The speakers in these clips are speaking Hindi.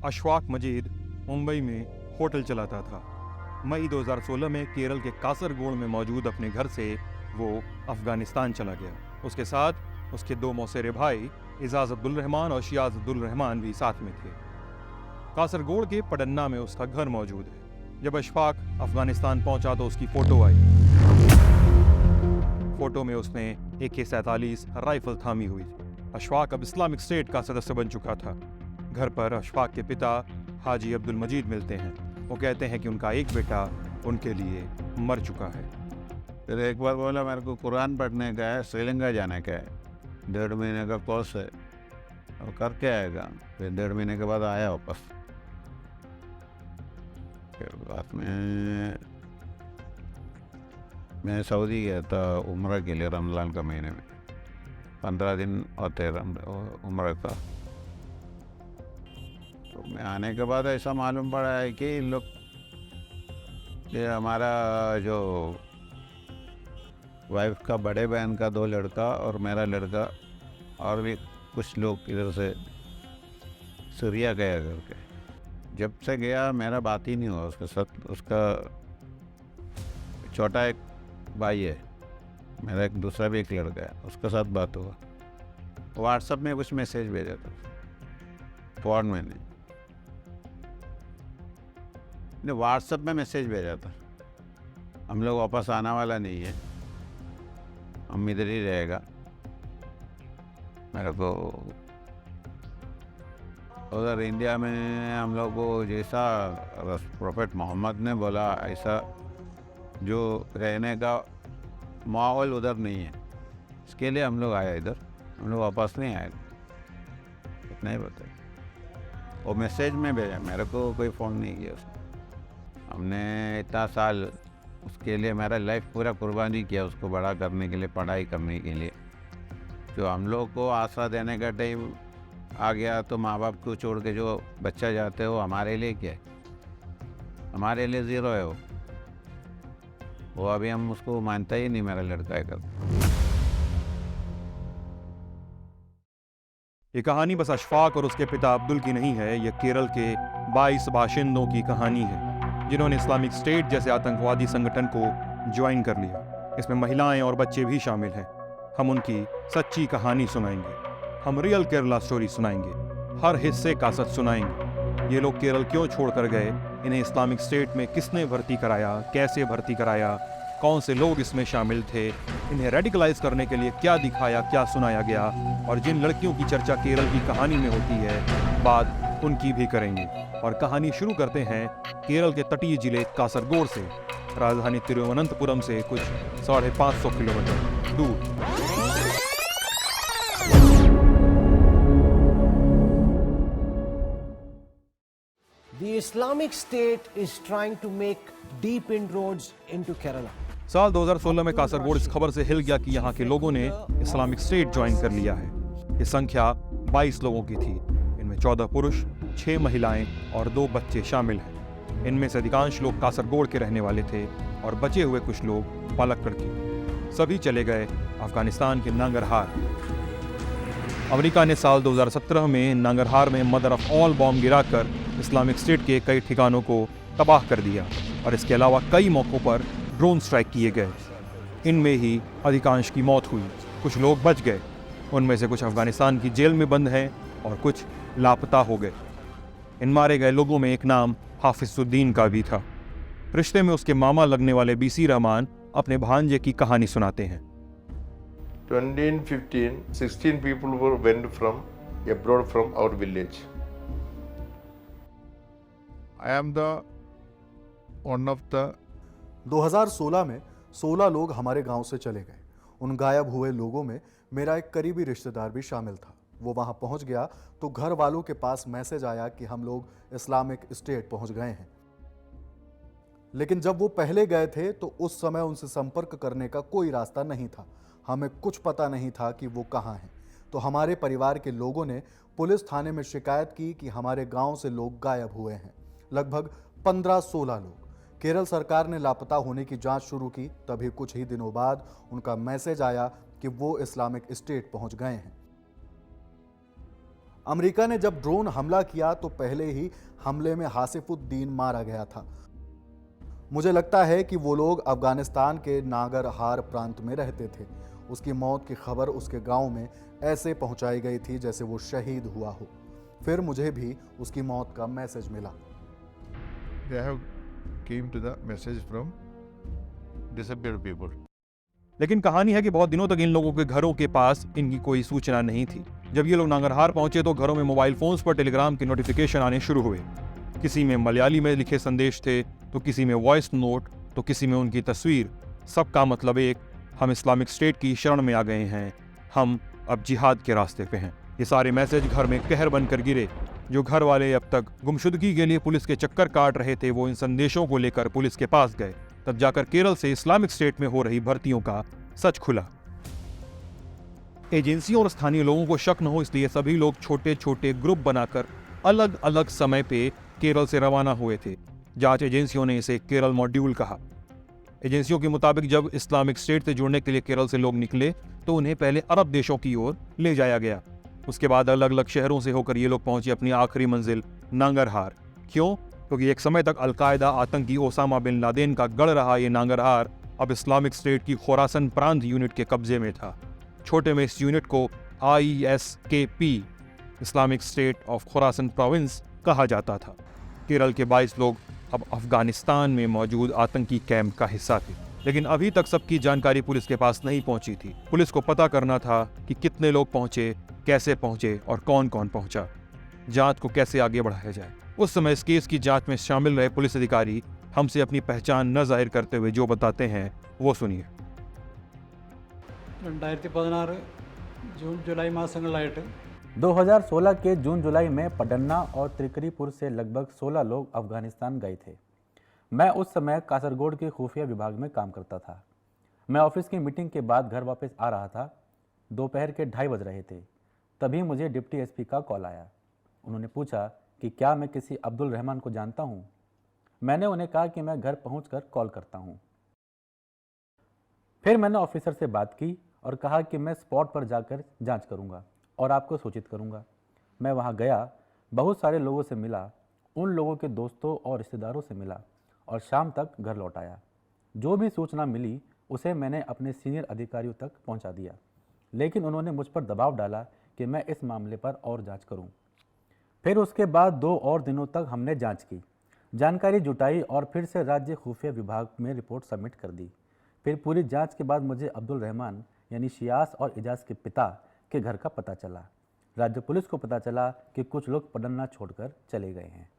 अशफाक मजीद मुंबई में होटल चलाता था। मई 2016 में केरल के कासरगोड में मौजूद अपने घर से वो अफगानिस्तान चला गया। उसके साथ उसके दो मौसेरे भाई इजाज अब्दुल रहमान और शियाज अब्दुल रहमान भी साथ में थे। कासरगोड के पडन्ना में उसका घर मौजूद है। जब अशफाक अफगानिस्तान पहुंचा तो उसकी फोटो आई। फोटो में उसने AK-47 राइफल थामी हुई थी। अशफाक अब इस्लामिक स्टेट का सदस्य बन चुका था। घर पर अशफाक के पिता हाजी अब्दुल मजीद मिलते हैं। वो कहते हैं कि उनका एक बेटा उनके लिए मर चुका है। फिर एक बार बोला मेरे को कुरान पढ़ने का है, श्रीलंका जाने का है, 1.5 महीने का कोर्स है और करके आएगा। फिर 1.5 महीने के बाद आया वापस। फिर बाद में मैं सऊदी गया था उम्र के लिए रमज़ान का महीने में। 15 दिन होते उम्र का। तो मैं आने के बाद ऐसा मालूम पड़ा है कि इन लोग, ये हमारा जो वाइफ का बड़े बहन का 2 लड़का और मेरा लड़का और भी कुछ लोग इधर से सीरिया गया करके। जब से गया मेरा बात ही नहीं हुआ उसके साथ। उसका छोटा एक भाई है, मेरा एक दूसरा भी एक लड़का है, उसके साथ बात हुआ। व्हाट्सएप में कुछ मैसेज भेजा था, फ़ोन में नहीं, व्हाट्सएप में मैसेज भेजा था, हम लोग वापस आने वाला नहीं है, हम इधर ही रहेगा। मेरे को उधर इंडिया में हम लोग को जैसा प्रोफेट मोहम्मद ने बोला ऐसा जो रहने का माहौल उधर नहीं है, इसके लिए हम लोग आए इधर। हम लोग वापस नहीं आए, इतना ही बताया। वो मैसेज में भेजा, मेरे को कोई फ़ोन नहीं किया उसने। हमने इतना साल उसके लिए मेरा लाइफ पूरा कुर्बानी किया उसको बड़ा करने के लिए, पढ़ाई करने के लिए। जो हम लोग को आसरा देने का टाइम आ गया तो माँ बाप को छोड़ के जो बच्चा जाते हो हमारे लिए क्या है, हमारे लिए ज़ीरो है वो अभी हम उसको मानता ही नहीं मेरा लड़का है। ये कहानी बस अशफाक और उसके पिता अब्दुल की नहीं है, ये केरल के 22 बाशिंदों की कहानी है जिन्होंने इस्लामिक स्टेट जैसे आतंकवादी संगठन को ज्वाइन कर लिया। इसमें महिलाएं और बच्चे भी शामिल हैं। हम उनकी सच्ची कहानी सुनाएंगे, हम रियल केरला स्टोरी सुनाएंगे, हर हिस्से का सच सुनाएंगे। ये लोग केरल क्यों छोड़कर गए, इन्हें इस्लामिक स्टेट में किसने भर्ती कराया, कैसे भर्ती कराया, कौन से लोग इसमें शामिल थे, इन्हें रेडिकलाइज करने के लिए क्या दिखाया, क्या सुनाया गया, और जिन लड़कियों की चर्चा केरल की कहानी में होती है बात उनकी भी करेंगे। और कहानी शुरू करते हैं केरल के तटीय जिले कासरगोड से, राजधानी तिरुवनंतपुरम से कुछ 550 किलोमीटर दूर। The Islamic State is trying to make deep inroads into Kerala. साल 2016 में कासरगोड इस खबर से हिल गया कि यहाँ के लोगों ने इस्लामिक स्टेट ज्वाइन कर लिया है। ये संख्या 22 लोगों की थी। इनमें 14 पुरुष, 6 महिलाएं और 2 बच्चे शामिल हैं। इनमें से अधिकांश लोग कासरगोड के रहने वाले थे और बचे हुए कुछ लोग पालक्कड़ के। सभी चले गए अफगानिस्तान के नांगरहार। अमेरिका ने साल 2017 में नांगरहार में मदर ऑफ ऑल बॉम्ब गिराकर इस्लामिक स्टेट के कई ठिकानों को तबाह कर दिया और इसके अलावा कई मौक़ों पर ड्रोन स्ट्राइक किए गए। इनमें ही अधिकांश की मौत हुई, कुछ लोग बच गए। उनमें से कुछ अफगानिस्तान की जेल में बंद हैं और कुछ लापता हो गए। इन मारे गए लोगों में एक नाम हाफिजुद्दीन का भी था। रिश्ते में उसके मामा लगने वाले BC रहमान अपने भांजे की कहानी सुनाते हैं। 2015, 16 people went from abroad from our village. I am the one of the 2016 में 16 लोग हमारे गांव से चले गए। उन गायब हुए लोगों में मेरा एक करीबी रिश्तेदार भी शामिल था। वो वहां पहुंच गया तो घर वालों के पास मैसेज आया कि हम लोग इस्लामिक स्टेट पहुंच गए हैं। लेकिन जब वो पहले गए थे तो उस समय उनसे संपर्क करने का कोई रास्ता नहीं था। हमें कुछ पता नहीं था कि वो कहाँ हैं। तो हमारे परिवार के लोगों ने पुलिस थाने में शिकायत की कि हमारे गांव से लोग गायब हुए हैं, लगभग 15-16 लोग। केरल सरकार ने लापता होने की जांच शुरू की। तभी कुछ ही दिनों बाद उनका मैसेज आया कि वो इस्लामिक स्टेट पहुंच गए हैं। अमेरिका ने जब ड्रोन हमला किया तो पहले ही हमले में हासिफुद्दीन मारा गया था। मुझे लगता है कि वो लोग अफगानिस्तान के नांगरहार प्रांत में रहते थे। उसकी मौत की खबर उसके गांव में ऐसे पहुंचाई गई थी जैसे वो शहीद हुआ हो। फिर मुझे भी उसकी मौत का मैसेज मिला। They have came to the message from disappeared people. लेकिन कहानी है कि बहुत दिनों तक इन लोगों के घरों के पास इनकी कोई सूचना नहीं थी। जब ये लोग नांगरहार पहुंचे तो घरों में मोबाइल फोन्स पर टेलीग्राम के नोटिफिकेशन आने शुरू हुए। किसी में मलयाली में लिखे संदेश थे, तो किसी में वॉइस नोट, तो किसी में उनकी तस्वीर। सबका मतलब एक, हम इस्लामिक स्टेट की शरण में आ गए हैं, हम अब जिहाद के रास्ते पे हैं। ये सारे मैसेज घर में कहर बनकर गिरे। जो घर वाले अब तक गुमशुदगी के लिए पुलिस के चक्कर काट रहे थे, वो इन संदेशों को लेकर पुलिस के पास गए। तब जाकर केरल से इस्लामिक स्टेट में हो रही भर्तियों का सच खुला। एजेंसियों और स्थानीय लोगों को शक न हो, इसलिए सभी लोग छोटे छोटे ग्रुप बनाकर अलग अलग समय पे केरल से रवाना हुए थे। जांच एजेंसियों ने इसे केरल मॉड्यूल कहा। एजेंसियों के मुताबिक जब इस्लामिक स्टेट से जुड़ने के लिए केरल से लोग निकले तो उन्हें पहले अरब देशों की ओर ले जाया गया। उसके बाद अलग अलग शहरों से होकर ये लोग पहुंचे अपनी आखिरी मंजिल नांगरहार। क्यों? क्योंकि एक समय तक अलकायदा आतंकी ओसामा बिन लादेन का गढ़ रहा ये नांगरहार अब इस्लामिक स्टेट की खुरासन प्रांत यूनिट के कब्जे में था। छोटे में इस यूनिट को ISKP Islamic state of Khurasan province कहा जाता था। केरल के 22 लोग अब अफगानिस्तान में मौजूद आतंकी कैंप का हिस्सा थे, लेकिन अभी तक सबकी जानकारी पुलिस के पास नहीं पहुंची थी। पुलिस को पता करना था कि कितने लोग पहुंचे, कैसे पहुंचे और कौन कौन पहुंचा। जांच को कैसे आगे बढ़ाया जाए। उस समय इस केस की जांच में शामिल रहे पुलिस अधिकारी हमसे अपनी पहचान न जाहिर करते हुए जो बताते हैं वो सुनिए। 2016 जून जुलाई മാസങ്ങളിലായിട്ട് 2016 के जून जुलाई में पडन्ना और त्रिकरीपुर से लगभग 16 लोग अफगानिस्तान गए थे। मैं उस समय कासरगोड के खुफिया विभाग में काम करता था। मैं ऑफिस की मीटिंग के बाद घर वापस आ रहा था। दोपहर के 2:30 बज रहे थे। तभी मुझे डिप्टी एसपी का कॉल आया। उन्होंने पूछा कि क्या मैं किसी अब्दुल रहमान को जानता हूँ। मैंने उन्हें कहा कि मैं घर पहुंचकर कॉल करता हूँ। फिर मैंने ऑफिसर से बात की और कहा कि मैं स्पॉट पर जाकर जांच करूंगा और आपको सूचित करूंगा। मैं वहां गया, बहुत सारे लोगों से मिला, उन लोगों के दोस्तों और रिश्तेदारों से मिला और शाम तक घर लौट आया। जो भी सूचना मिली उसे मैंने अपने सीनियर अधिकारियों तक पहुंचा दिया, लेकिन उन्होंने मुझ पर दबाव डाला कि मैं इस मामले पर और जांच करूं। फिर उसके बाद 2 और दिनों तक हमने जांच की, जानकारी जुटाई और फिर से राज्य खुफिया विभाग में रिपोर्ट सबमिट कर दी। फिर पूरी जांच के बाद मुझे अब्दुल रहमान यानी शियास और इजाज के पिता के घर का पता चला। राज्य पुलिस को पता चला कि कुछ लोग पडन्ना छोड़कर चले गए हैं।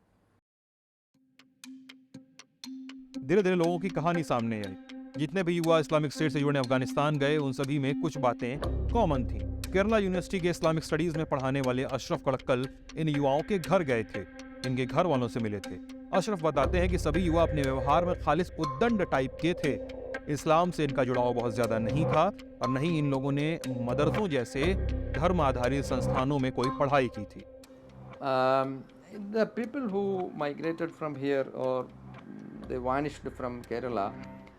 धीरे धीरे लोगों की कहानी सामने आई। जितने भी युवा इस्लामिक स्टेट से जुड़ने अफगानिस्तान गए उन सभी में कुछ बातें कॉमन थी। केरला यूनिवर्सिटी के इस्लामिक स्टडीज में पढ़ाने वाले अशरफ अडकल इन युवाओं के घर गए थे, इनके घर वालों से मिले थे। अशरफ बताते हैं कि सभी युवा अपने व्यवहार में खालिस उद्दंड टाइप के थे। इस्लाम से इनका जुड़ाव बहुत ज्यादा नहीं था और नहीं इन लोगों ने मदरसों जैसे धर्म आधारित संस्थानों में कोई पढ़ाई की थी। The people who migrated from here or they vanished from Kerala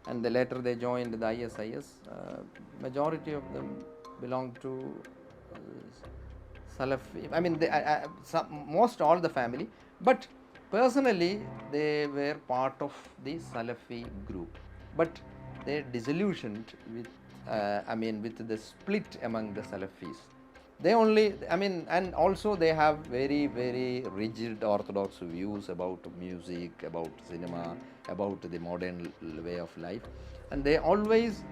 and they later they joined the ISIS, majority of them belong to Salafi. I mean, most all the family, but personally they were part of the Salafi group. But they disillusioned with, with the split among the Salafis. They only, and also they have very, very rigid orthodox views about music, about cinema, about the modern way of life. And they always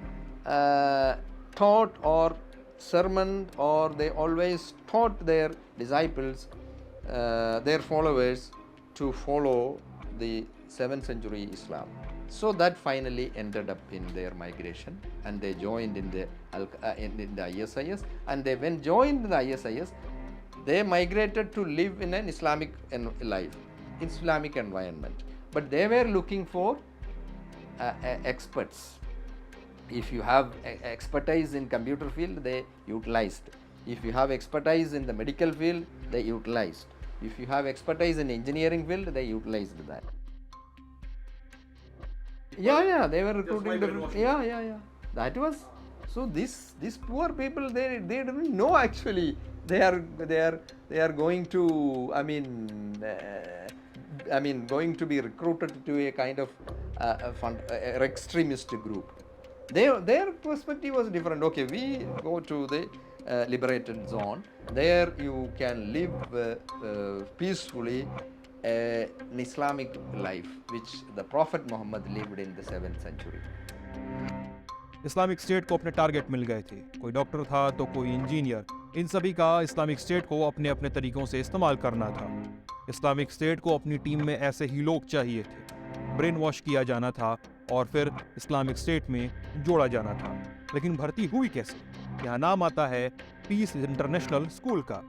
taught or sermoned, or they always taught their disciples, their followers, to follow the 7th century Islam. So that finally ended up in their migration, and they joined in the ISIS. And they, when joined the ISIS, they migrated to live in an Islamic life, Islamic environment. But they were looking for experts. If you have expertise in computer field, they utilized. If you have expertise in the medical field, they utilized. If you have expertise in engineering field, they utilized that. Yeah, they were recruiting different. Yeah. That was, so these poor people, they didn't know actually they are going to, going to be recruited to a kind of extremist group. Their perspective was different. Okay, we go to the liberated zone. There you can live peacefully an Islamic life, which the Prophet Muhammad lived in the 7th century. Islamic state को अपने टारगेट मिल गए थे। कोई डॉक्टर था तो कोई इंजीनियर। इन सभी का इस्लामिक स्टेट को अपने अपने तरीकों से इस्तेमाल करना था। इस्लामिक स्टेट को अपनी टीम में ऐसे ही लोग चाहिए थे। ब्रेन वॉश किया जाना था और फिर इस्लामिक स्टेट में जोड़ा जाना था। लेकिन भर्ती हुई कैसे? यहाँ नाम आता है पीस इंटरनेशनल स्कूल का।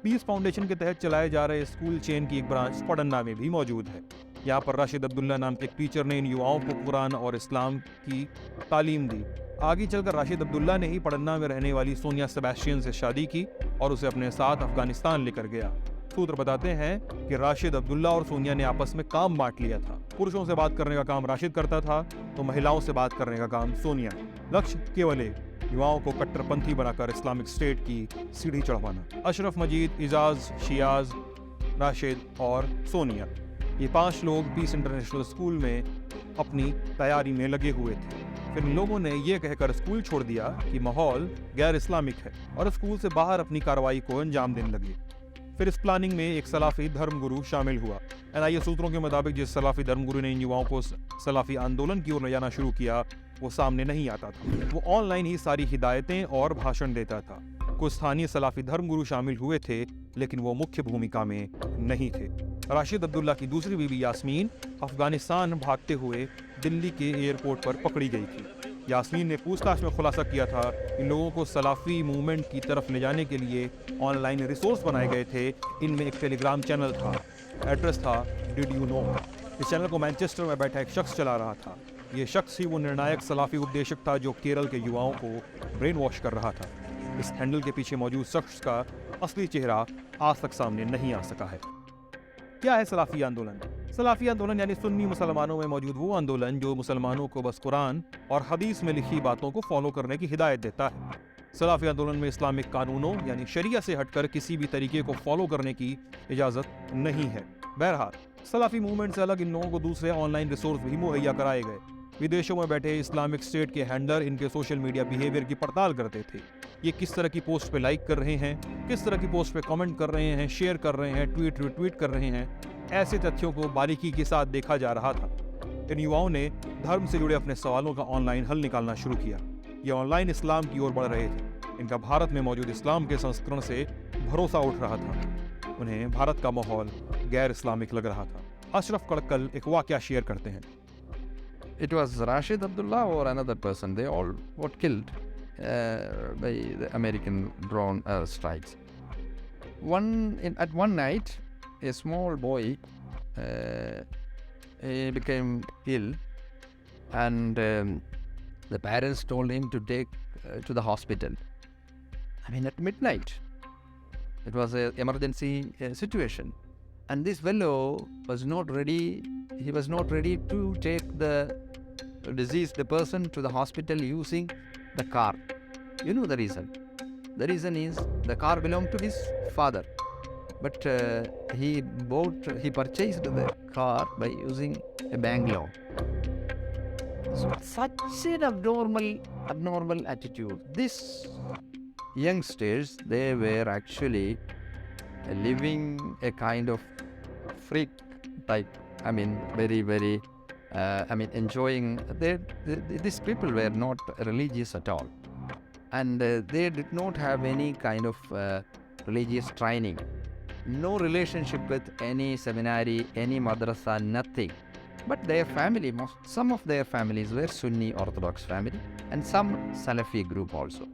पीस फाउंडेशन के तहत चलाए जा रहे स्कूल चेन की एक ब्रांच पटना में भी मौजूद है। यहाँ पर राशिद अब्दुल्ला नाम के एक टीचर ने इन युवाओं को कुरान और इस्लाम की तालीम दी। आगे चलकर राशिद अब्दुल्ला ने ही पटना में रहने वाली सोनिया सेबेस्टियन से शादी की और उसे अपने साथ अफगानिस्तान लेकर गया। सूत्र बताते हैं कि राशिद अब्दुल्ला और सोनिया ने आपस में काम बांट लिया था। पुरुषों से बात करने का काम राशिद करता था तो महिलाओं से बात करने का काम सोनिया। लक्ष्य केवल एक, युवाओं को कट्टरपंथी बनाकर इस्लामिक स्टेट की सीढ़ी चढ़वाना। अशरफ मजीद, इजाज, शियाज, राशिद और सोनिया, ये 5 लोग पीस इंटरनेशनल स्कूल में अपनी तैयारी में लगे हुए थे। फिर इन लोगों ने ये कहकर स्कूल छोड़ दिया कि माहौल गैर इस्लामिक है और स्कूल से बाहर अपनी कार्रवाई को अंजाम देने लगे। फिर इस प्लानिंग में एक सलाफी धर्मगुरु शामिल हुआ। एनआईए सूत्रों के मुताबिक जिस सलाफी धर्मगुरु ने इन युवाओं को सलाफी आंदोलन की ओर ले जाना शुरू किया वो सामने नहीं आता था। वो ऑनलाइन ही सारी हिदायतें और भाषण देता था। कुछ स्थानीय सलाफी धर्मगुरु शामिल हुए थे लेकिन वो मुख्य भूमिका में नहीं थे। राशिद अब्दुल्ला की दूसरी बीवी यास्मीन अफगानिस्तान भागते हुए दिल्ली के एयरपोर्ट पर पकड़ी गई थी। यास्मीन ने पूछताछ में खुलासा किया था इन लोगों को सलाफी मूवमेंट की तरफ ले जाने के लिए ऑनलाइन रिसोर्स बनाए गए थे। इनमें एक टेलीग्राम चैनल था, एड्रेस था डिड यू नो। इस चैनल को मैनचेस्टर में बैठा एक शख्स चला रहा था। ये शख्स ही वो निर्णायक सलाफी उपदेशक था जो केरल के युवाओं को ब्रेन वॉश कर रहा था। इस हैंडल के पीछे मौजूद शख्स का असली चेहरा आज तक सामने नहीं आ सका है। क्या है सलाफी आंदोलन? सलाफी आंदोलन यानी सुन्नी मुसलमानों में मौजूद वो आंदोलन जो मुसलमानों को बस कुरान और हदीस में लिखी बातों को फॉलो करने की हिदायत देता है। सलाफी आंदोलन में इस्लामिक कानूनों यानी शरिया से हटकर किसी भी तरीके को फॉलो करने की इजाजत नहीं है। बहरहाल सलाफी मूवमेंट से अलग इन लोगों को दूसरे ऑनलाइन रिसोर्स भी मुहैया कराए गए। विदेशों में बैठे इस्लामिक स्टेट के हैंडलर इनके सोशल मीडिया बिहेवियर की पड़ताल करते थे। ये किस तरह की पोस्ट पे लाइक कर रहे हैं, किस तरह की पोस्ट पे कमेंट कर रहे हैं, शेयर कर रहे हैं, ट्वीट रिट्वीट कर रहे हैं, ऐसे तथ्यों को बारीकी के साथ देखा जा रहा था। इन युवाओं ने धर्म से जुड़े अपने सवालों का ऑनलाइन हल निकालना शुरू किया। ये ऑनलाइन इस्लाम की ओर बढ़ रहे थे। इनका भारत में मौजूद इस्लाम के संस्करण से भरोसा उठ रहा था। उन्हें भारत का माहौल गैर इस्लामिक लग रहा था। अशरफ अडकल एक वाकया शेयर करते हैं। It was Rashid Abdullah or another person. They all got killed by the American drone strikes. At one night, a small boy he became ill, and the parents told him to take to the hospital. At midnight. It was an emergency situation, and this fellow was not ready. He was not ready to take the diseased person to the hospital using the car. You know the reason. The reason is the car belonged to his father, but he purchased the car by using a bank loan. So such an abnormal attitude. These youngsters, they were actually living a kind of freak type. Very enjoying. These people were not religious at all, and they did not have any kind of religious training. No relationship with any seminary, any madrasa, nothing. But their family, some of their families were Sunni Orthodox family, and some Salafi group also.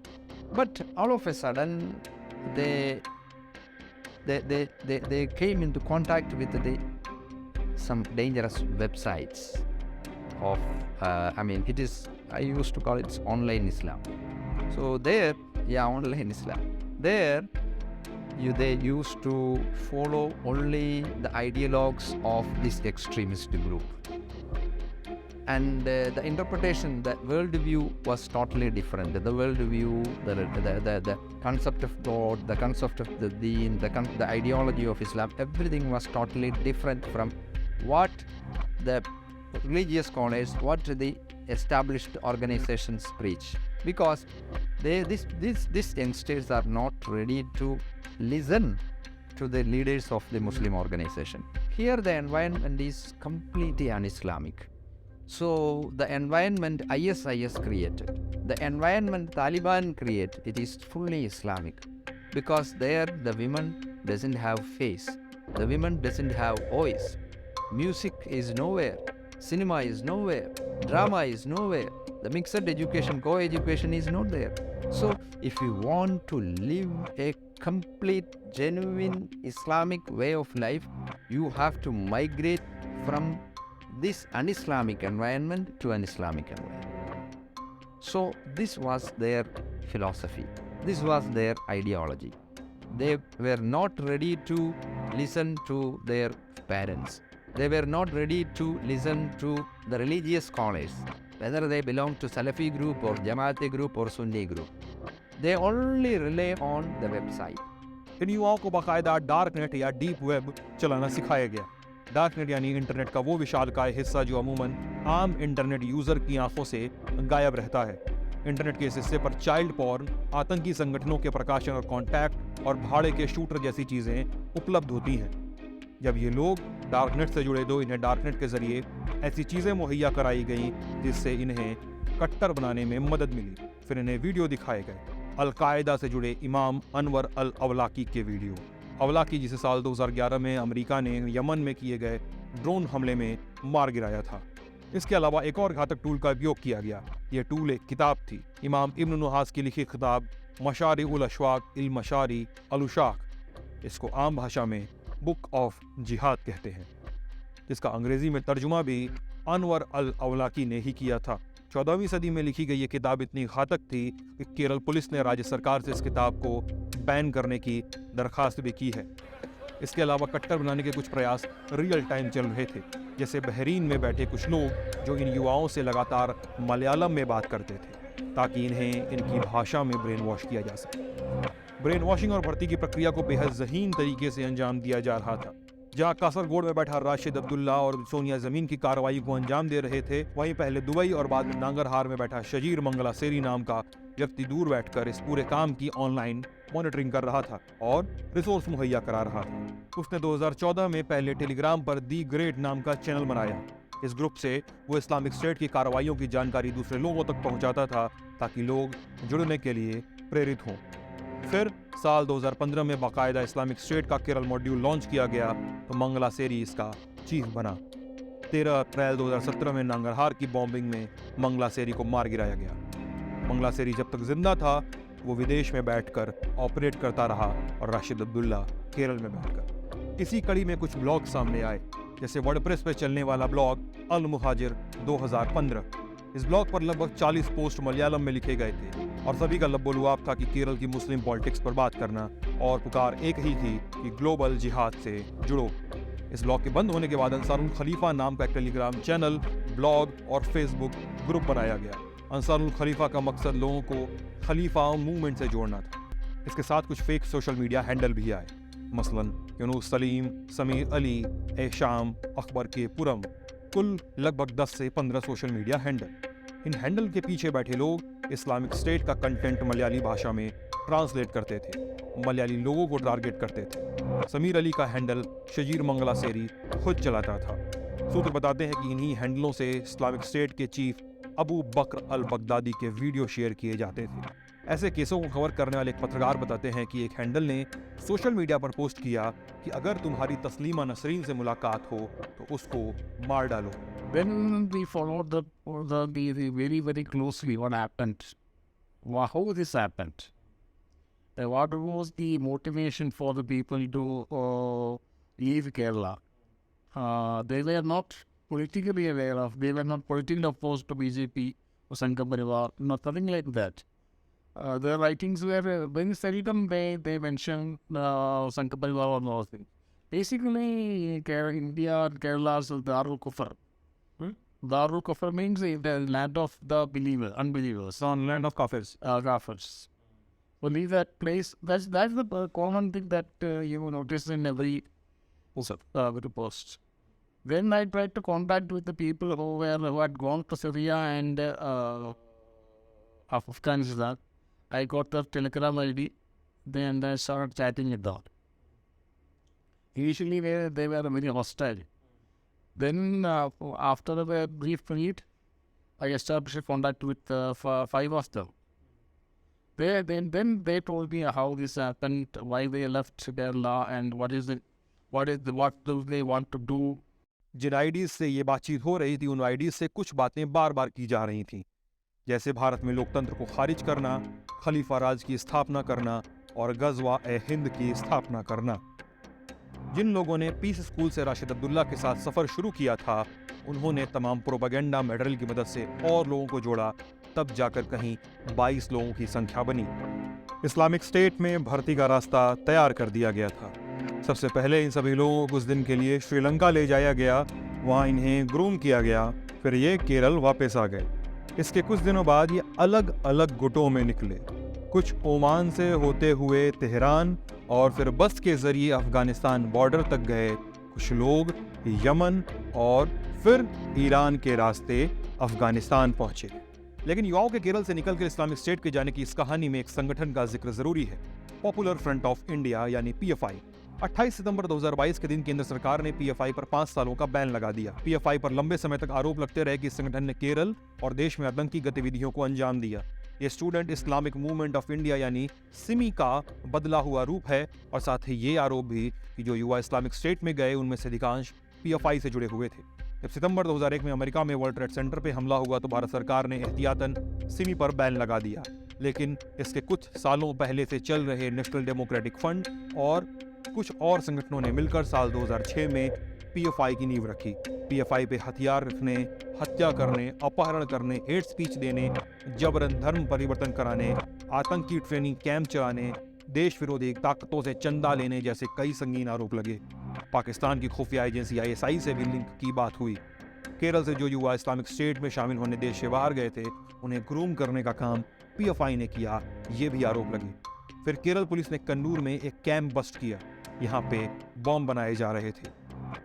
But all of a sudden, they came into contact with some dangerous websites of I used to call it online Islam. So there, online Islam. There, they used to follow only the ideologues of this extremist group. and the interpretation, the world view was totally different. The world view, the concept of God, the concept of the deen, the ideology of Islam, everything was totally different from what the religious scholars, what the established organizations preach, because these youngsters are not ready to listen to the leaders of the Muslim organization. Here the environment is completely un-Islamic. So the environment ISIS created, the environment Taliban created, it is fully Islamic, because there the women doesn't have face, the women doesn't have voice, music is nowhere, cinema is nowhere, drama is nowhere, the mixed education, co-education is not there. So if you want to live a complete, genuine Islamic way of life, you have to migrate from this un-Islamic environment to an Islamic environment. So this was their philosophy, this was their ideology. They were not ready to listen to their parents. They were not ready to listen to the religious scholars, whether they belong to Salafi group or Jamaati group or Sunni group. They only rely on the website. इन युवाओं को बाकायदा डार्क नेट या डीप वेब चलाना सिखाया गया। डार्क नेट यानी इंटरनेट का वो विशालकाय हिस्सा जो अमूमन आम इंटरनेट यूजर की आंखों से गायब रहता है। इंटरनेट के इस हिस्से पर चाइल्ड पॉर्न, आतंकी संगठनों के प्रकाशन और कॉन्टैक्ट और भाड़े के शूटर जैसी चीजें उपलब्ध होती हैं। जब ये लोग डार्कनेट से जुड़े तो इन्हें डार्कनेट के जरिए ऐसी चीजें मुहैया कराई गई जिससे इन्हें कट्टर बनाने में मदद मिली। फिर इन्हें वीडियो दिखाए गए, अलकायदा से जुड़े इमाम अनवर अल अवलाकी के वीडियो। अवलाकी जिसे साल 2011 में अमेरिका ने यमन में किए गए ड्रोन हमले में मार गिराया था। इसके अलावा एक और घातक टूल का उपयोग किया गया। यह टूल एक किताब थी, इमाम इब्न नुहास की लिखी किताब मशारी उल अशवाक इल मशारी अल उशाक। इसको आम भाषा में बुक ऑफ जिहाद कहते हैं, जिसका अंग्रेजी में तर्जुमा भी अनवर अल अवलाकी ने ही किया था। 14वीं सदी में लिखी गई ये किताब इतनी घातक थी कि केरल पुलिस ने राज्य सरकार से इस किताब को बैन करने की दरखास्त भी की है। इसके अलावा कट्टर बनाने के कुछ प्रयास रियल टाइम चल रहे थे, जैसे बहरीन में बैठे कुछ लोग जो इन युवाओं से लगातार मलयालम में बात करते थे ताकि इन्हें इनकी भाषा में ब्रेन वॉश किया जा सके। ब्रेन वॉशिंग और भर्ती की प्रक्रिया को बेहद ज़हीन तरीके से अंजाम दिया जा रहा था। जहां कासरगोड में बैठा राशिद अब्दुल्ला और सोनिया जमीन की कार्रवाई को अंजाम दे रहे थे, वहीं पहले दुबई और बाद में नांगरहार में बैठा शजीर मंगला सेरी नाम का व्यक्ति दूर बैठकर इस पूरे काम की ऑनलाइन मॉनिटरिंग कर रहा था और रिसोर्स मुहैया करा रहा था। उसने 2014 में पहले टेलीग्राम पर दी ग्रेट नाम का चैनल बनाया। इस ग्रुप से वो इस्लामिक स्टेट की कार्रवाइयों की जानकारी दूसरे लोगों तक पहुंचाता था ताकि लोग जुड़ने के लिए प्रेरित हों। फिर साल 2015 में बाकायदा इस्लामिक स्टेट का केरल मॉड्यूल लॉन्च किया गया तो मंगला सेरी इसका चीफ बना। 13 अप्रैल 2017 में नांगरहार की बॉम्बिंग में मंगला सेरी को मार गिराया गया। मंगला सेरी जब तक जिंदा था वो विदेश में बैठकर ऑपरेट करता रहा और राशिद अब्दुल्ला केरल में बैठकर। इसी कड़ी में कुछ ब्लॉग सामने आए, जैसे वर्डप्रेस पे चलने वाला ब्लॉग अल मुहाजिर 2015। इस ब्लॉग पर लगभग 40 पोस्ट मलयालम में लिखे गए थे और सभी का लब्बो-लुआब था कि केरल की मुस्लिम पॉलिटिक्स पर बात करना और पुकार एक ही थी कि ग्लोबल जिहाद से जुड़ो। इस ब्लॉग के बंद होने के बाद अंसारुल खलीफा नाम का एक टेलीग्राम चैनल, ब्लॉग और फेसबुक ग्रुप बनाया गया। अंसारुल खलीफा का मकसद लोगों को खलीफा मूवमेंट से जोड़ना था। इसके साथ कुछ फेक सोशल मीडिया हैंडल भी आए, मसलन यूनुस सलीम, समीर अली, एशाम, अकबर के पुरम, कुल लगभग 10 से 15 सोशल मीडिया हैंडल। इन हैंडल के पीछे बैठे लोग इस्लामिक स्टेट का कंटेंट मलयाली भाषा में ट्रांसलेट करते थे, मलयाली लोगों को टारगेट करते थे। समीर अली का हैंडल शजीर मंगला सेरी खुद चलाता था। सूत्र बताते हैं कि इन्हीं हैंडलों से इस्लामिक स्टेट के चीफ अबू बकर अल बगदादी के वीडियो शेयर किए जाते थे। ऐसे केसों को कवर करने वाले एक पत्रकार बताते हैं कि एक हैंडल ने सोशल मीडिया पर पोस्ट किया कि अगर तुम्हारी तस्लीमा नसरीन से मुलाकात हो तो उसको मार डालो। When we followed the very closely what happened, how this happened, what was the motivation for the people to leave Kerala? They were not politically aware of, they were not politically opposed to BJP or Sangha Parivar, nothing like that. Their writings were very seldom they mentioned Sangha Parivar or those things. Basically, India, Kerala is Darul Kufr. Darul Kufr means the land of the unbelievers. On land of kafirs. Kafirs. Only that place, that's the common thing that you notice in every post. When I tried to contact with the people who had gone to Syria and Afghanistan, I got the Telegram ID. Then I started chatting it out. Initially, they were very hostile. Then, after a brief meet, I established a contact with 5 of them. Then they told me how this happened, why they left Kerala, and what do they want to do. जिन आईडीज से ये बातचीत हो रही थी उन आईडीज से कुछ बातें बार बार की जा रही थीं, जैसे भारत में लोकतंत्र को खारिज करना, खलीफा राज की स्थापना करना और गजवा ए हिंद की स्थापना करना। जिन लोगों ने पीस स्कूल से राशिद अब्दुल्ला के साथ सफर शुरू किया था, उन्होंने तमाम प्रोपेगेंडा मटेरियल की मदद से और लोगों को जोड़ा, तब जाकर कहीं 22 लोगों की संख्या बनी। इस्लामिक स्टेट में भर्ती का रास्ता तैयार कर दिया गया था। सबसे पहले इन सभी लोगों को कुछ दिन के लिए श्रीलंका ले जाया गया, वहाँ इन्हें ग्रूम किया गया, फिर ये केरल वापस आ गए। इसके कुछ दिनों बाद ये अलग अलग गुटों में निकले, कुछ ओमान से होते हुए तेहरान और फिर बस के जरिए अफगानिस्तान बॉर्डर तक गए, कुछ लोग यमन और फिर ईरान के रास्ते अफगानिस्तान पहुंचे। लेकिन युवाओं के केरल से निकलकर इस्लामिक स्टेट के जाने की इस कहानी में एक संगठन का जिक्र जरूरी है, पॉपुलर फ्रंट ऑफ इंडिया यानी PFI। 28 सितंबर 2022 के दिन केंद्र सरकार ने PFI पर 5 सालों का बैन लगा दिया। PFI पर लंबे समय तक आरोप लगते रहे कि इस संगठन ने केरल और देश में आतंकी गतिविधियों को अंजाम दिया। ये student Islamic movement of India यानी सिमी का बदला हुआ रूप है, और साथ ही ये आरोप भी कि जो युवा इस्लामिक स्टेट में गए उनमें से अधिकांश PFI से जुड़े हुए थे। जब सितंबर 2001 में अमेरिका में वर्ल्ड ट्रेड सेंटर पे हमला हुआ तो भारत सरकार ने एहतियातन सिमी पर बैन लगा दिया, लेकिन इसके कुछ सालों पहले से चल रहे नेशनल डेमोक्रेटिक फ्रंट और कुछ और संगठनों ने मिलकर साल 2006 में PFI की नींव रखी। PFI पे हथियार रखने, हत्या करने, अपहरण करने, हेट स्पीच देने, जबरन धर्म परिवर्तन कराने, आतंकी ट्रेनिंग कैंप चलाने, देश विरोधी ताकतों से चंदा लेने जैसे कई संगीन आरोप लगे। पाकिस्तान की खुफिया एजेंसी ISI से भी लिंक की बात हुई। केरल से जो युवा इस्लामिक स्टेट में शामिल होने देश से बाहर गए थे, उन्हें ग्रूम करने का काम PFI ने किया, ये भी आरोप लगे। फिर केरल पुलिस ने कन्नूर में एक कैंप बस्ट किया। यहाँ पे बम बनाए जा रहे थे,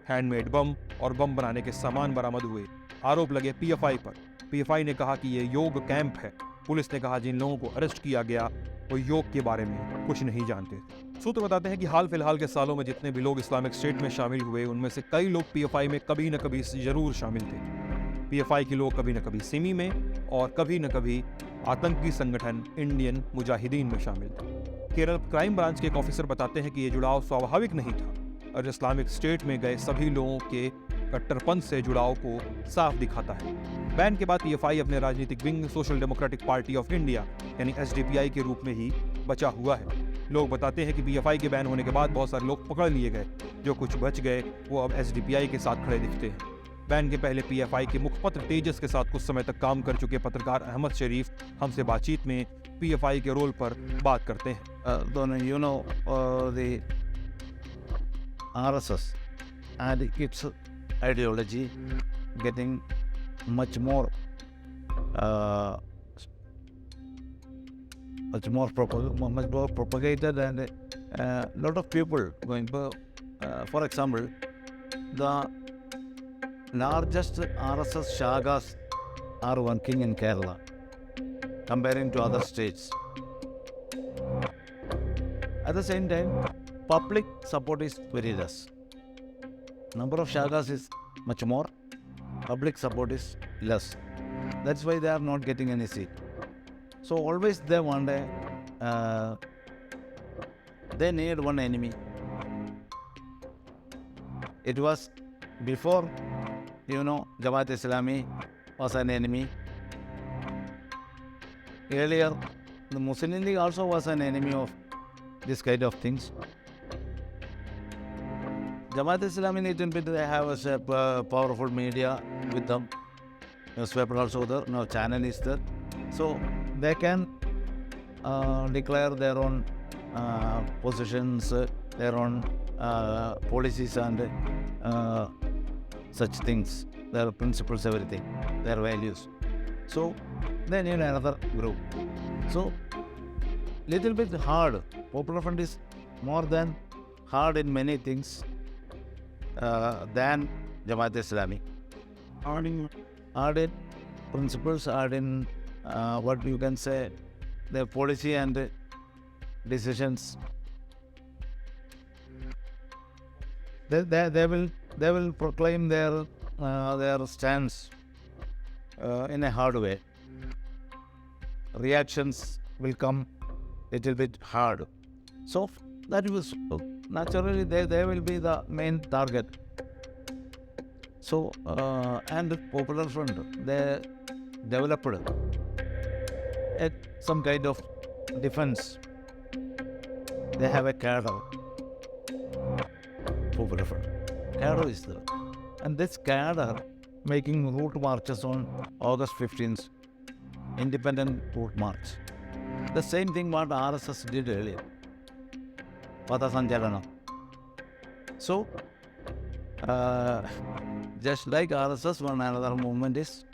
हैंडमेड बम और बम बनाने के सामान बरामद हुए। आरोप लगे PFI पर। PFI ने कहा कि ये योग कैंप है। पुलिस ने कहा जिन लोगों को अरेस्ट किया गया वो योग के बारे में कुछ नहीं जानते थे। सूत्र बताते हैं कि हाल फिलहाल के सालों में जितने भी लोग इस्लामिक स्टेट में शामिल हुए, उनमें से कई लोग PFI में कभी न कभी जरूर शामिल थे। PFI के लोग कभी न कभी सिमी में और कभी न कभी आतंकी संगठन इंडियन मुजाहिदीन में शामिल थे। केरल क्राइम ब्रांच के एक ऑफिसर बताते हैं कि ये जुड़ाव स्वाभाविक नहीं था और इस्लामिक स्टेट में गए सभी लोगों के कट्टरपंथ से जुड़ाव को साफ दिखाता है। बैन के बाद PFI अपने राजनीतिक wing social democratic party of India यानी SDPI के रूप में ही बचा हुआ है। लोग बताते हैं कि PFI के बैन होने के बाद बहुत सारे लोग पकड़ लिए गए, जो कुछ बच गए वो अब SDPI के साथ खड़े दिखते हैं। बैन के पहले PFI के मुखपत्र तेजस के साथ कुछ समय तक काम कर चुके पत्रकार अहमद शरीफ हमसे बातचीत में PFI के रोल पर बात करते हैं। The RSS and its ideology getting much more propagated, and lot of people going for example, the largest RSS shagas are working in Kerala comparing to other states. At the same time, public support is very less. Number of shagas is much more, public support is less. That's why they are not getting any seat. So always they want they need one enemy. It was before, Jamaat Islami was an enemy. Earlier, the Muslim League also was an enemy of this kind of things. Jamaat Islami need they have a powerful media with them. Newspaper also there, no channel is there. So they can declare their own positions, their own policies and such things. their principles, everything, their values. So they need another group. So little bit hard. Popular Front is more than hard in many things than Jamaat Islami. Hard in principles, hard in what you can say, their policy and decisions. They will proclaim their stance in a hard way. Reactions will come little bit hard. So that was naturally they will be the main target. So and the Popular Front, they developed some kind of defense. They have a cadre. Popular Front. Cadre is there. And this cadre making route marches on August 15th, independent route march. The same thing what RSS did earlier. Pathasanjalana. So, just like RSS, one another movement is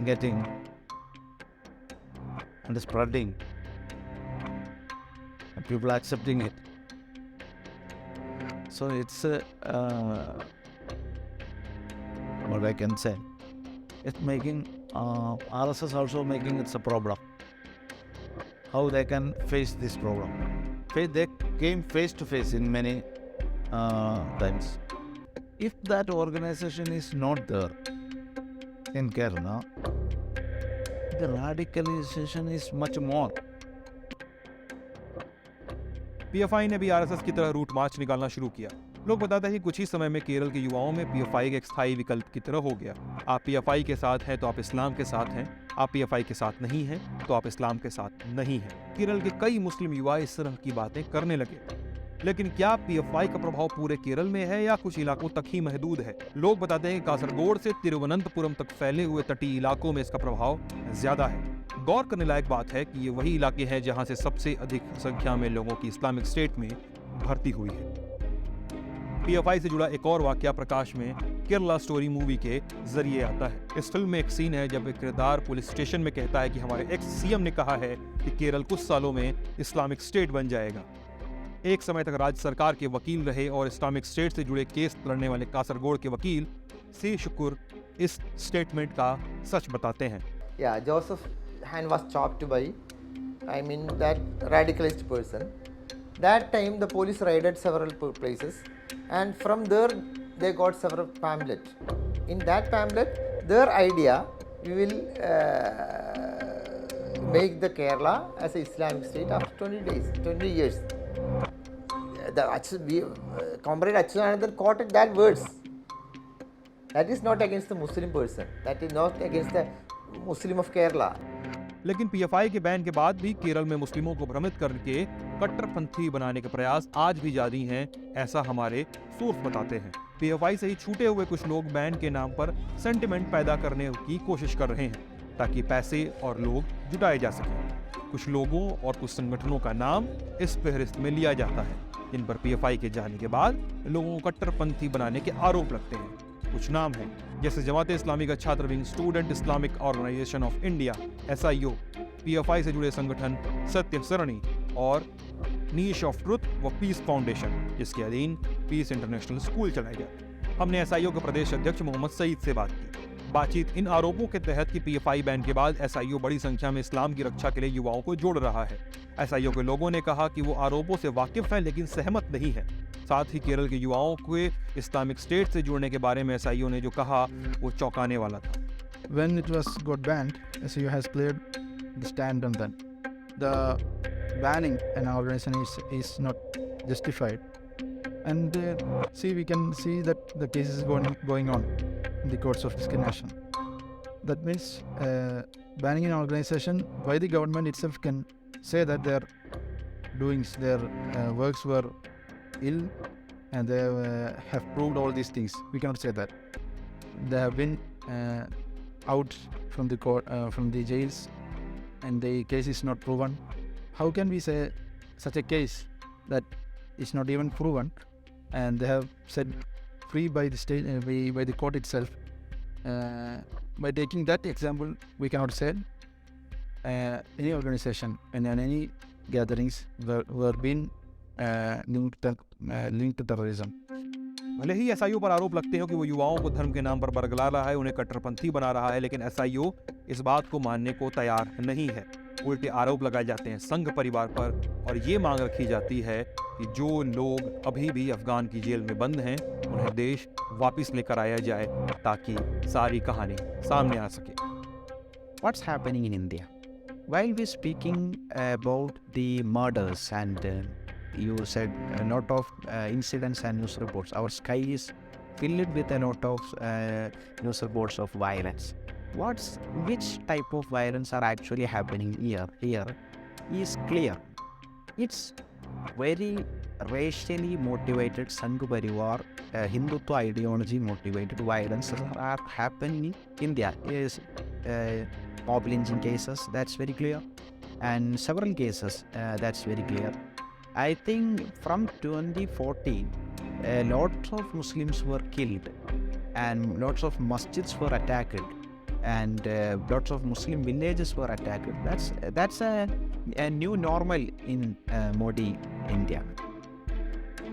getting and spreading. And people accepting it. So it's what I can say. It's making RSS also making it's a problem. How they can face this problem? They came face to face in many times. If that organization is not there in Kerala, the radicalization is much more. PFI ने भी आरएसएस की तरह रूट मार्च निकालना शुरू किया। लोग बताते हैं कि कुछ ही समय में केरल के युवाओं में पीएफआई एक स्थायी विकल्प की तरह हो गया। आप पीएफआई के साथ हैं तो आप इस्लाम के साथ हैं, आप पीएफआई के साथ नहीं हैं तो आप इस्लाम के साथ नहीं हैं। केरल के कई मुस्लिम युवा इस तरह की बातें करने लगे। लेकिन क्या पीएफआई का प्रभाव पूरे केरल में है या कुछ इलाकों तक ही महदूद है? लोग बताते हैं कि कासरगोड से तिरुवनंतपुरम तक फैले हुए तटीय इलाकों में इसका प्रभाव ज्यादा है। गौर करने लायक बात है कि ये वही इलाके हैं जहां से सबसे अधिक संख्या में लोगों की इस्लामिक स्टेट में भर्ती हुई है। पीएफआई से जुड़ा एक और वाकया प्रकाश में केरला स्टोरी मूवी के जरिए आता है। इस फिल्म में एक सीन है जब एक किरदार पुलिस स्टेशन में कहता है कि हमारे एक्स सीएम ने कहा है कि केरल कुछ सालों में इस्लामिक स्टेट बन जाएगा। एक समय तक राज्य सरकार के वकील रहे और इस्लामिक स्टेट से जुड़े केस लड़ने वाले कासरगोड के वकील सी शुक्र इस स्टेटमेंट का सच बताते हैं। Yeah, Joseph's hand was chopped by, that radicalized person. That time the police raided several places, and from there they got several pamphlets. In that pamphlet, their idea, we will make the Kerala as an Islamic state after 20 years. Comrade Achyutanandan quoted that words. That is not against the Muslim person. That is not against the Muslim of Kerala. लेकिन पीएफआई के बैन के बाद भी केरल में मुस्लिमों को भ्रमित करके कट्टरपंथी बनाने के प्रयास आज भी जारी हैं, ऐसा हमारे सोर्स बताते हैं। पीएफआई से ही छूटे हुए कुछ लोग बैन के नाम पर सेंटिमेंट पैदा करने की कोशिश कर रहे हैं ताकि पैसे और लोग जुटाए जा सकें। कुछ लोगों और कुछ संगठनों का नाम इस फहरिस्त में लिया जाता है जिन पर पीएफआई के जाने के बाद लोगों को कट्टरपंथी बनाने के आरोप लगते हैं। कुछ नाम हैं जैसे जमात इस्लामी का छात्र wing, student Islamic organisation of India SIO, PFI से जुड़े संगठन सत्य सरणी और नीश ऑफ ट्रुथ व पीस फाउंडेशन, जिसके अधीन पीस इंटरनेशनल स्कूल चलाए जाते। हमने SIO के प्रदेश अध्यक्ष मोहम्मद सईद से बात की। बातचीत इन आरोपों के तहत कि पीएफआई बैन के बाद SIO बड़ी संख्या में इस्लाम की रक्षा के लिए युवाओं को जोड़ रहा है। SIO के लोगों ने कहा कि वो आरोपों से वाकिफ हैं लेकिन सहमत नहीं है। साथ ही केरल के युवाओं को इस्लामिक स्टेट से जुड़ने के बारे में SIO ने जो कहा वो चौंकाने वाला था। When it was got banned, SIO has played the stand on that. The banning an organization is not justified, and we can see that the case is going on in the courts of discrimination. That means banning an organization by the government itself can say that their doings, their works were ill, and they have proved all these things. We cannot say that. They have been out from the court, from the jails, and the case is not proven. How can we say such a case that is not even proven, and they have said free by the state, by the court itself? By taking that example, we cannot say any organization and any gatherings were been linked to terrorism. भले ही एसआईओ पर आरोप लगते हो कि वो युवाओं को धर्म के नाम पर बरगला रहा है, उन्हें कट्टरपंथी बना रहा है, लेकिन एसआईओ इस बात को मानने को तैयार नहीं है। उल्टे आरोप लगाए जाते हैं संघ परिवार पर और ये मांग रखी जाती है कि जो लोग अभी भी अफगान की जेल में बंद हैं उन्हें देश वापस लेकर आया जाए ताकि सारी कहानी सामने आ सके। What's happening in India? While we're speaking about the murders and you said a lot of incidents and news reports, our sky is filled with a lot of news reports of violence. Which type of violence are actually happening here? Here is clear. It's very racially motivated Sangh Parivar, Hindutva ideology motivated violence are happening in India. Is mob lynching cases, that's very clear, and several cases, that's very clear. I think from 2014, lots of Muslims were killed and lots of masjids were attacked and lots of Muslim villages were attacked. That's a new normal in Modi India.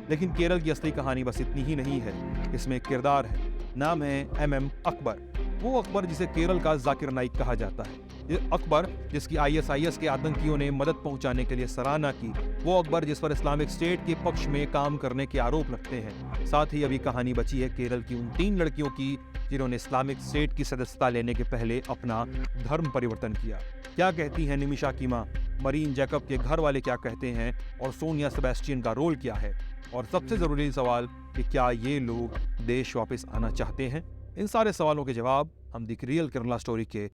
लेकिन केरल की असली कहानी बस इतनी ही नहीं है। इसमें एक किरदार है, नाम है MM अकबर। वो अकबर जिसे केरल का जाकिर नाइक कहा जाता है। ये अकबर जिसकी ISIS के आतंकियों ने मदद पहुंचाने के लिए सराहना की, वो अकबर जिस पर इस्लामिक स्टेट के पक्ष में काम करने के आरोप लगते हैं। साथ ही अभी कहानी बची है केरल की उन 3 लड़कियों की जिन्होंने इस्लामिक स्टेट की सदस्यता लेने के पहले अपना धर्म परिवर्तन किया। क्या कहती हैं निमिषा की मां, मरीन जैकब के घर वाले क्या कहते हैं और सोनिया सेबेस्टियन का रोल क्या है, और सबसे जरूरी सवाल कि क्या ये लोग देश वापस आना चाहते हैं। इन सारे सवालों के जवाब हम द रियल केरला स्टोरी के